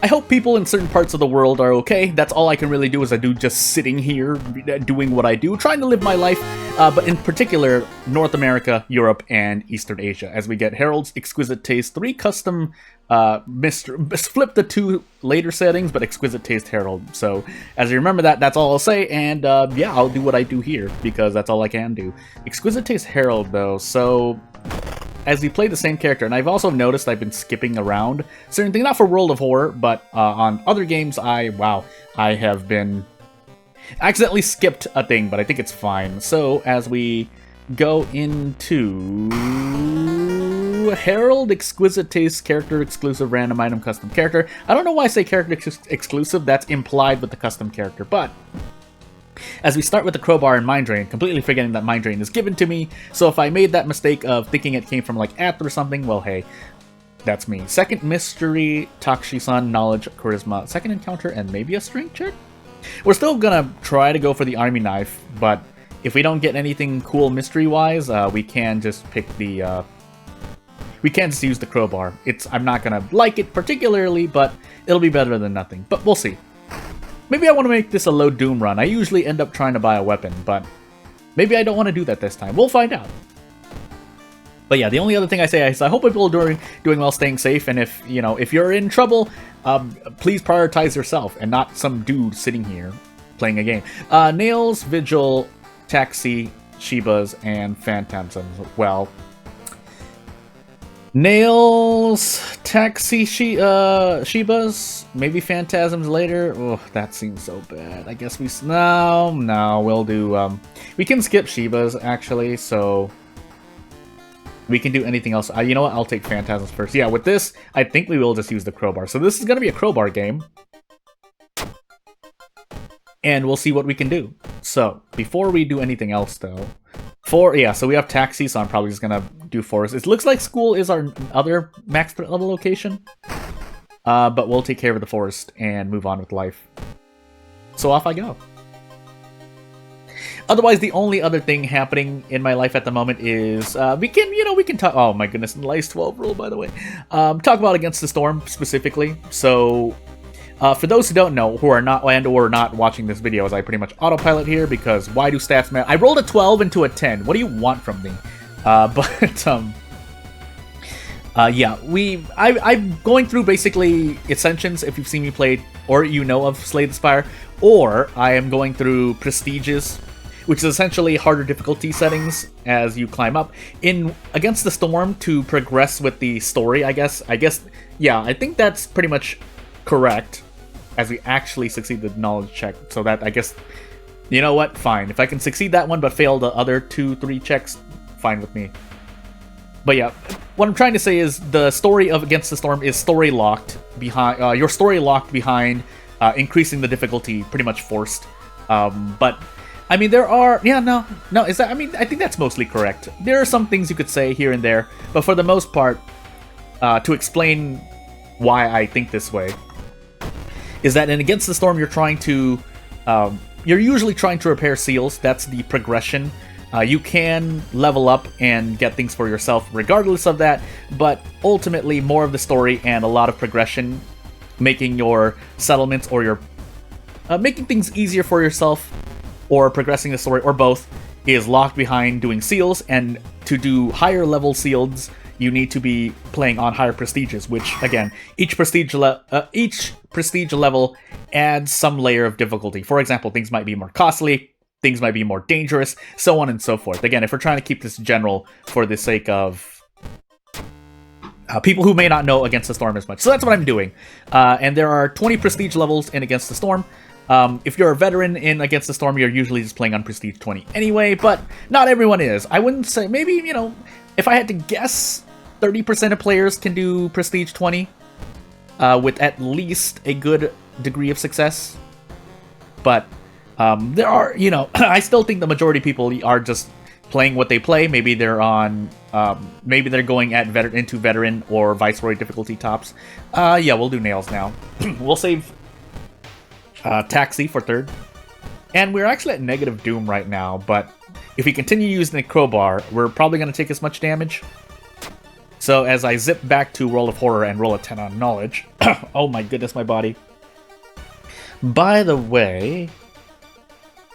I hope people in certain parts of the world are okay. That's all I can really do is I do just sitting here doing what I do, trying to live my life, but in particular, North America, Europe, and Eastern Asia, as we get Harold's Exquisite Taste 3 custom, flip the 2 later settings, but Exquisite Taste Harold. So, as you remember that, that's all I'll say, and yeah, I'll do what I do here, because that's all I can do. Exquisite Taste Harold, though, so as we play the same character, and I've also noticed I've been skipping around certain things, not for World of Horror, but on other games, I have been accidentally skipped a thing, but I think it's fine. So, as we go into Harold Exquisite Taste Character Exclusive Random Item Custom Character. I don't know why I say character exclusive, that's implied with the custom character, but as we start with the crowbar and Mind Drain, completely forgetting that Mind Drain is given to me, so if I made that mistake of thinking it came from like Ath or something, well hey, that's me. Second Mystery, Takshi-san, Knowledge, Charisma, second encounter, and maybe a Strength check? We're still gonna try to go for the Army Knife, but if we don't get anything cool mystery-wise, we can just pick the, we can just use the crowbar. I'm not gonna like it particularly, but it'll be better than nothing, but we'll see. Maybe I want to make this a low Doom run. I usually end up trying to buy a weapon, but maybe I don't want to do that this time. We'll find out. But yeah, the only other thing I say is I hope people are doing well, staying safe, and if you're in trouble, please prioritize yourself and not some dude sitting here playing a game. Nails, Vigil, Taxi, Shibas, and Phantasms. Well, Nails, Taxi, Shibas, maybe Phantasms later. Oh, that seems so bad. I guess we'll do, we can skip Shibas, actually, so we can do anything else. You know what, I'll take Phantasms first. Yeah, with this, I think we will just use the crowbar. So this is going to be a crowbar game, and we'll see what we can do. So, before we do anything else, though, so we have Taxi, so I'm probably just gonna do Forest. It looks like School is our other max threat level location, but we'll take care of the Forest and move on with life. So off I go. Otherwise, the only other thing happening in my life at the moment is we can talk. Oh my goodness, Lice 12 rule, by the way. Talk about Against the Storm specifically. So, for those who don't know, who are not or not watching this video, as I pretty much autopilot here, because why do stats matter? I rolled a 12 into a 10. What do you want from me? Yeah, I'm going through basically Ascensions, if you've seen me play, or you know of Slay the Spire, or I am going through Prestiges, which is essentially harder difficulty settings as you climb up in Against the Storm to progress with the story, I guess, yeah, I think that's pretty much correct, as we actually succeed the knowledge check, so that, I guess, you know what, fine. If I can succeed that one but fail the other 2-3 checks, fine with me. But yeah, what I'm trying to say is the story of Against the Storm is story locked behind, your story locked behind increasing the difficulty pretty much forced. But, I mean, there are, yeah, no, is that, I mean, I think that's mostly correct. There are some things you could say here and there, but for the most part, to explain why I think this way, is that in Against the Storm, you're usually trying to repair seals. That's the progression. You can level up and get things for yourself regardless of that, but ultimately more of the story and a lot of progression, making your settlements or your making things easier for yourself or progressing the story, or both, is locked behind doing seals. And to do higher level seals, you need to be playing on higher prestiges, which, again, each prestige level adds some layer of difficulty. For example, things might be more costly, things might be more dangerous, so on and so forth. Again, if we're trying to keep this general for the sake of people who may not know Against the Storm as much. So that's what I'm doing. And there are 20 prestige levels in Against the Storm. If you're a veteran in Against the Storm, you're usually just playing on Prestige 20 anyway, but not everyone is. I wouldn't say, maybe, if I had to guess, 30% of players can do Prestige 20 with at least a good degree of success. But there are, I still think the majority of people are just playing what they play. Maybe they're on, maybe they're going at into Veteran or Viceroy difficulty tops. Yeah, we'll do Nails now. We'll save Taxi for third. And we're actually at negative Doom right now, but if we continue using the crowbar, we're probably going to take as much damage. So as I zip back to World of Horror and roll a 10 on Knowledge... oh my goodness, my body. By the way...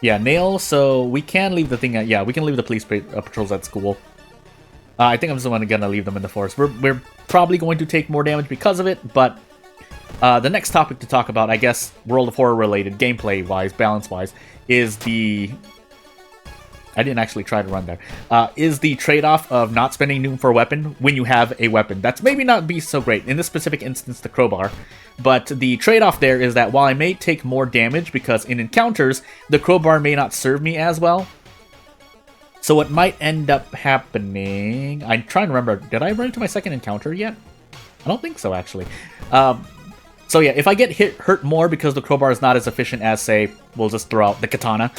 Yeah, Nail, so we can leave the thing at... Yeah, we can leave the police patrols at school. I think I'm just gonna leave them in the forest. We're probably going to take more damage because of it, but... the next topic to talk about, I guess, World of Horror related, gameplay-wise, balance-wise, is the... I didn't actually try to run there. Is the trade-off of not spending Doom for a weapon when you have a weapon. That's maybe not be so great. In this specific instance, the crowbar. But the trade-off there is that while I may take more damage, because in encounters, the crowbar may not serve me as well. So what might end up happening... I'm trying to remember, did I run into my second encounter yet? I don't think so, actually. So yeah, if I get hurt more because the crowbar is not as efficient as, say, we'll just throw out the katana,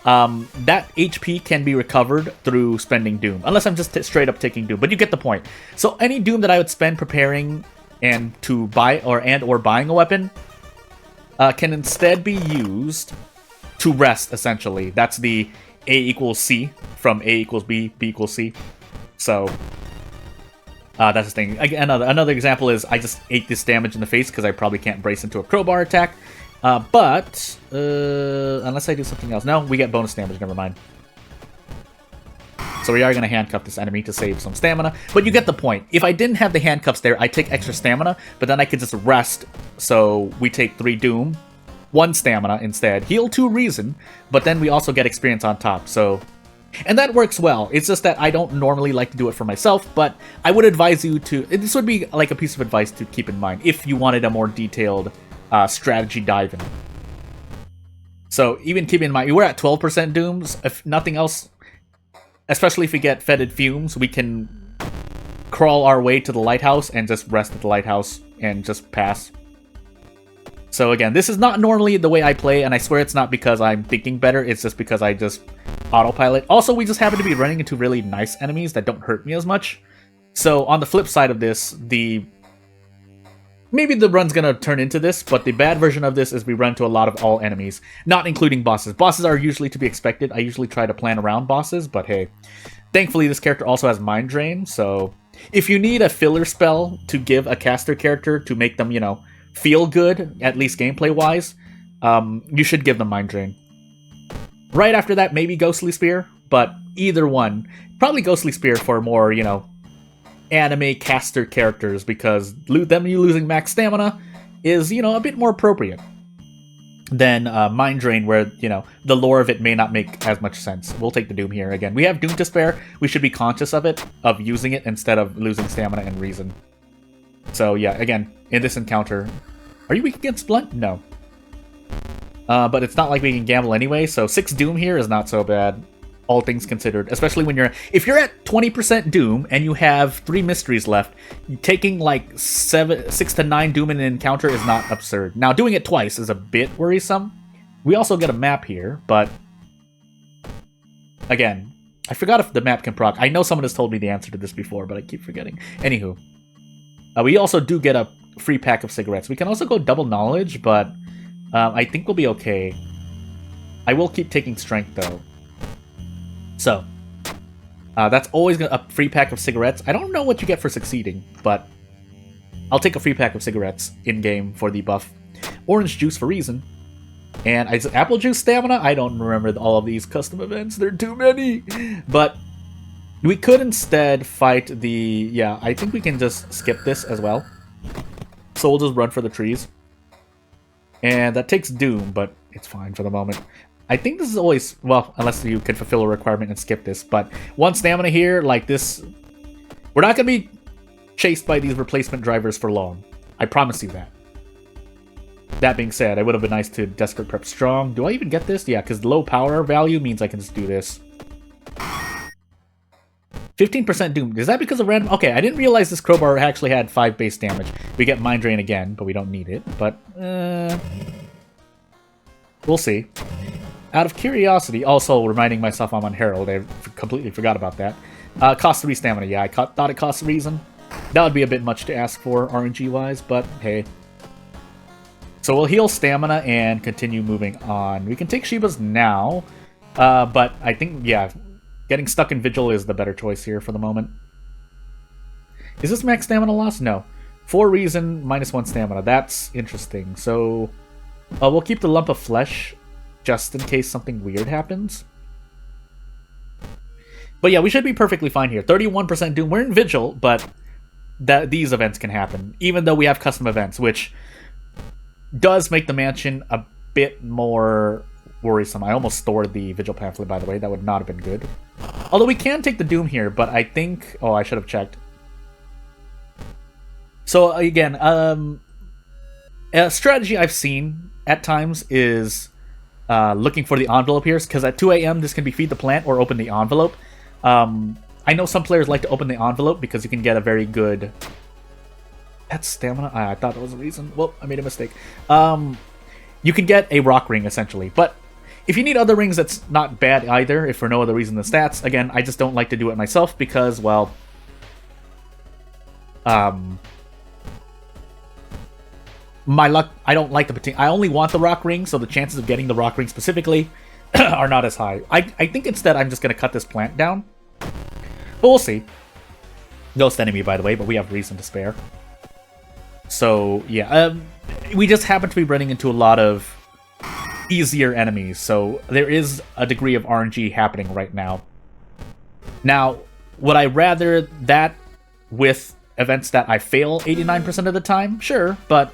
that HP can be recovered through spending Doom, unless I'm just straight up taking Doom, but you get the point. So any Doom that I would spend preparing and to buy or buying a weapon can instead be used to rest, essentially. That's the A equals C from A equals B, B equals C. So that's the thing. Again, another example is I just ate this damage in the face because I probably can't brace into a crowbar attack. But unless I do something else. No, we get bonus damage, never mind. So we are going to handcuff this enemy to save some stamina. But you get the point. If I didn't have the handcuffs there, I take extra stamina, but then I could just rest. So we take 3 Doom, 1 stamina instead. Heal 2 Reason, but then we also get experience on top, so... And that works well. It's just that I don't normally like to do it for myself, but I would advise you to... This would be like a piece of advice to keep in mind if you wanted a more detailed strategy dive in. So even keep in mind, we're at 12% Dooms. If nothing else, especially if we get fetid fumes, we can crawl our way to the lighthouse and just rest at the lighthouse and just pass. So again, this is not normally the way I play, and I swear it's not because I'm thinking better, it's just because I just autopilot. Also, we just happen to be running into really nice enemies that don't hurt me as much. So on the flip side of this, maybe the run's gonna turn into this, but the bad version of this is we run into a lot of all enemies, not including bosses. Bosses are usually to be expected. I usually try to plan around bosses, but hey. Thankfully, this character also has Mind Drain, so if you need a filler spell to give a caster character to make them, you know, feel good, at least gameplay-wise, you should give them Mind Drain. Right after that, maybe Ghostly Spear, but either one. Probably Ghostly Spear for more, you know, anime caster characters, because you losing max stamina is, you know, a bit more appropriate than Mind Drain, where, you know, the lore of it may not make as much sense. We'll take the Doom here. Again, we have Doom to spare. We should be conscious of it, of using it instead of losing stamina and reason. So yeah, again, in this encounter... Are you weak against Blunt? No. But it's not like we can gamble anyway, so 6 Doom here is not so bad, all things considered. Especially when if you're at 20% Doom and you have 3 mysteries left, taking like 6 to 9 Doom in an encounter is not absurd. Now, doing it twice is a bit worrisome. We also get a map here, but again, I forgot if the map can proc. I know someone has told me the answer to this before, but I keep forgetting. Anywho, we also do get a free pack of cigarettes. We can also go double knowledge, but I think we'll be okay. I will keep taking strength, though. So, that's always a free pack of cigarettes. I don't know what you get for succeeding, but I'll take a free pack of cigarettes in-game for the buff. Orange juice for reason. And apple juice stamina? I don't remember all of these custom events. There are too many! But we could instead fight the... Yeah, I think we can just skip this as well. So we'll just run for the trees. And that takes Doom, but it's fine for the moment. I think this is always... Well, unless you can fulfill a requirement and skip this. But 1 stamina here, like this... We're not going to be chased by these replacement drivers for long. I promise you that. That being said, it would have been nice to Desperate Prep Strong. Do I even get this? Yeah, because low power value means I can just do this. 15% Doom. Is that because of random... Okay, I didn't realize this crowbar actually had 5 base damage. We get Mind Drain again, but we don't need it. But, we'll see. Out of curiosity, also reminding myself I'm on Herald. I completely forgot about that. Cost 3 stamina. Yeah, I thought it cost reason. That would be a bit much to ask for RNG-wise, but hey. So we'll heal stamina and continue moving on. We can take Shiba's now, but I think, yeah... Getting stuck in Vigil is the better choice here for the moment. Is this max stamina loss? No. 4 reason, -1 stamina. That's interesting. So, we'll keep the lump of flesh just in case something weird happens. But yeah, we should be perfectly fine here. 31% Doom. We're in Vigil, but these events can happen, even though we have custom events, which does make the mansion a bit more worrisome. I almost stored the Vigil pamphlet, by the way. That would not have been good. Although we can take the Doom here, but I think... Oh, I should have checked. So, again, a strategy I've seen at times is looking for the envelope here, because at 2 a.m. this can be feed the plant or open the envelope. I know some players like to open the envelope because you can get a very good... That's stamina? I thought that was a reason. Well, I made a mistake. You can get a rock ring, essentially. But if you need other rings, that's not bad either, if for no other reason than stats. Again, I just don't like to do it myself because, well... my luck, I don't like the... I only want the rock ring, so the chances of getting the rock ring specifically are not as high. I think instead I'm just going to cut this plant down. But we'll see. Ghost enemy, by the way, but we have reason to spare. So, yeah. We just happen to be running into a lot of easier enemies, so there is a degree of RNG happening right now. Now, would I rather that with events that I fail 89% of the time? Sure, but...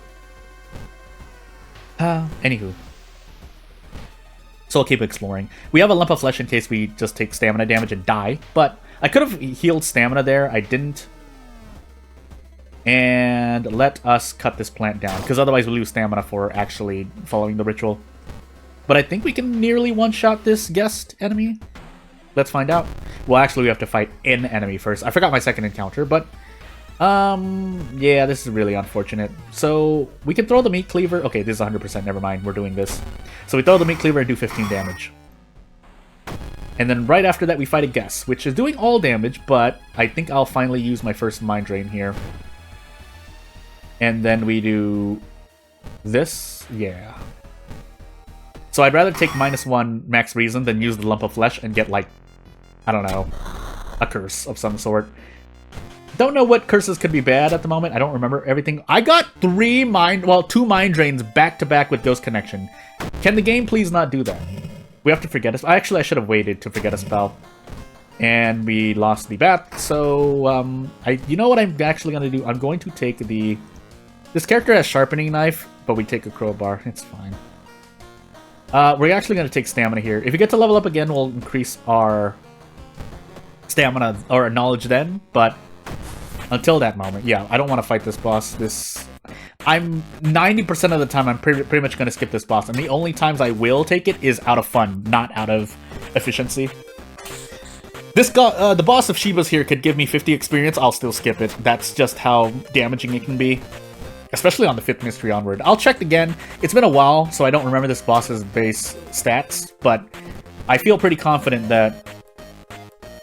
anywho. So I'll keep exploring. We have a lump of flesh in case we just take stamina damage and die, but I could have healed stamina there. I didn't. And let us cut this plant down, because otherwise we lose stamina for actually following the ritual. But I think we can nearly one-shot this guest enemy. Let's find out. Well, actually we have to fight an enemy first. I forgot my second encounter, but... yeah, this is really unfortunate. So, we can throw the meat cleaver. Okay, this is 100%, never mind, we're doing this. So we throw the meat cleaver and do 15 damage. And then right after that we fight a guest, which is doing all damage, but I think I'll finally use my first mind drain here. And then we do this, yeah. So I'd rather take -1 max reason than use the lump of flesh and get, like, I don't know, a curse of some sort. Don't know what curses could be bad at the moment. I don't remember everything. I got 2 mind drains back to back with Ghost Connection. Can the game please not do that? We have to forget a... Actually, I should have waited to forget a spell. And we lost the bat, so... you know what I'm actually going to do? I'm going to take the... This character has Sharpening Knife, but we take a Crowbar. It's fine. We're actually going to take Stamina here. If we get to level up again, we'll increase our Stamina or Knowledge then, but... Until that moment, yeah, I don't want to fight this boss. I'm 90% of the time I'm pretty much going to skip this boss, and the only times I will take it is out of fun, not out of efficiency. The boss of Shiba's here could give me 50 experience, I'll still skip it. That's just how damaging it can be, especially on the 5th mystery onward. I'll check again. It's been a while, so I don't remember this boss's base stats, but I feel pretty confident that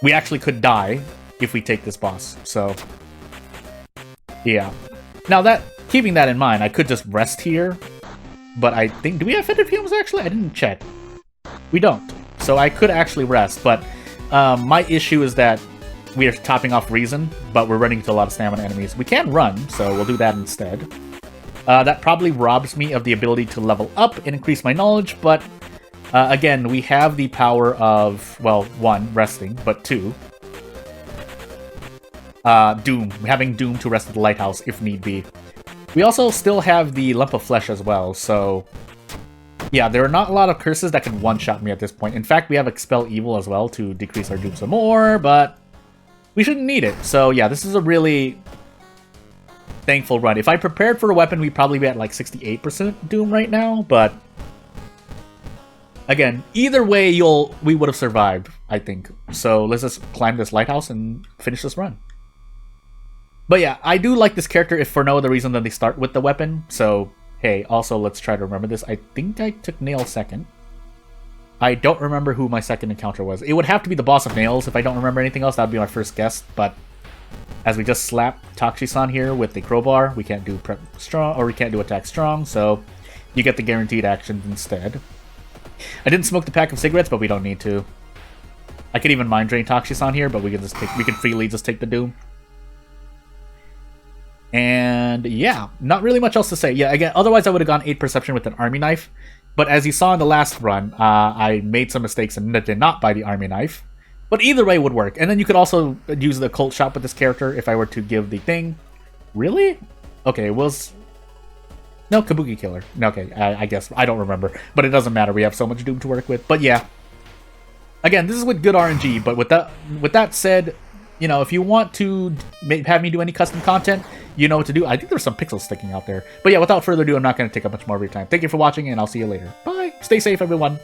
we actually could die if we take this boss, so... Yeah. Now, keeping that in mind, I could just rest here, but I think... Do we have fetid fumes, actually? I didn't check. We don't. So I could actually rest, but my issue is that we are topping off reason, but we're running into a lot of stamina enemies. We can run, so we'll do that instead. That probably robs me of the ability to level up and increase my knowledge, but again, we have the power of, well, 1, resting, but 2... Doom. Having Doom to rest at the lighthouse if need be. We also still have the lump of flesh as well, so... Yeah, there are not a lot of curses that can one-shot me at this point. In fact, we have Expel Evil as well to decrease our Doom some more, but... We shouldn't need it. So yeah, this is a really... thankful run. If I prepared for a weapon, we'd probably be at like 68% Doom right now, but... Again, either way, we would have survived, I think. So let's just climb this lighthouse and finish this run. But yeah, I do like this character if for no other reason than they start with the weapon. So, hey, also let's try to remember this. I think I took Nail second. I don't remember who my second encounter was. It would have to be the boss of Nails if I don't remember anything else. That would be my first guess. But as we just slap Tachi-san here with the crowbar, we can't do prep strong, or we can't do attack strong. So you get the guaranteed actions instead. I didn't smoke the pack of cigarettes, but we don't need to. I could even mind drain Tachi-san here, but we can freely just take the Doom. And yeah, not really much else to say. Yeah, again, otherwise I would have gone 8 perception with an army knife. But as you saw in the last run, I made some mistakes and did not buy the army knife. But either way would work. And then you could also use the cult shop with this character if I were to give the thing. Really? Okay, it was... No, Kabuki Killer. Okay, I guess. I don't remember. But it doesn't matter. We have so much Doom to work with. But yeah. Again, this is with good RNG. But with that said, you know, if you want to have me do any custom content, you know what to do. I think there's some pixels sticking out there. But yeah, without further ado, I'm not going to take up much more of your time. Thank you for watching, and I'll see you later. Bye! Stay safe, everyone!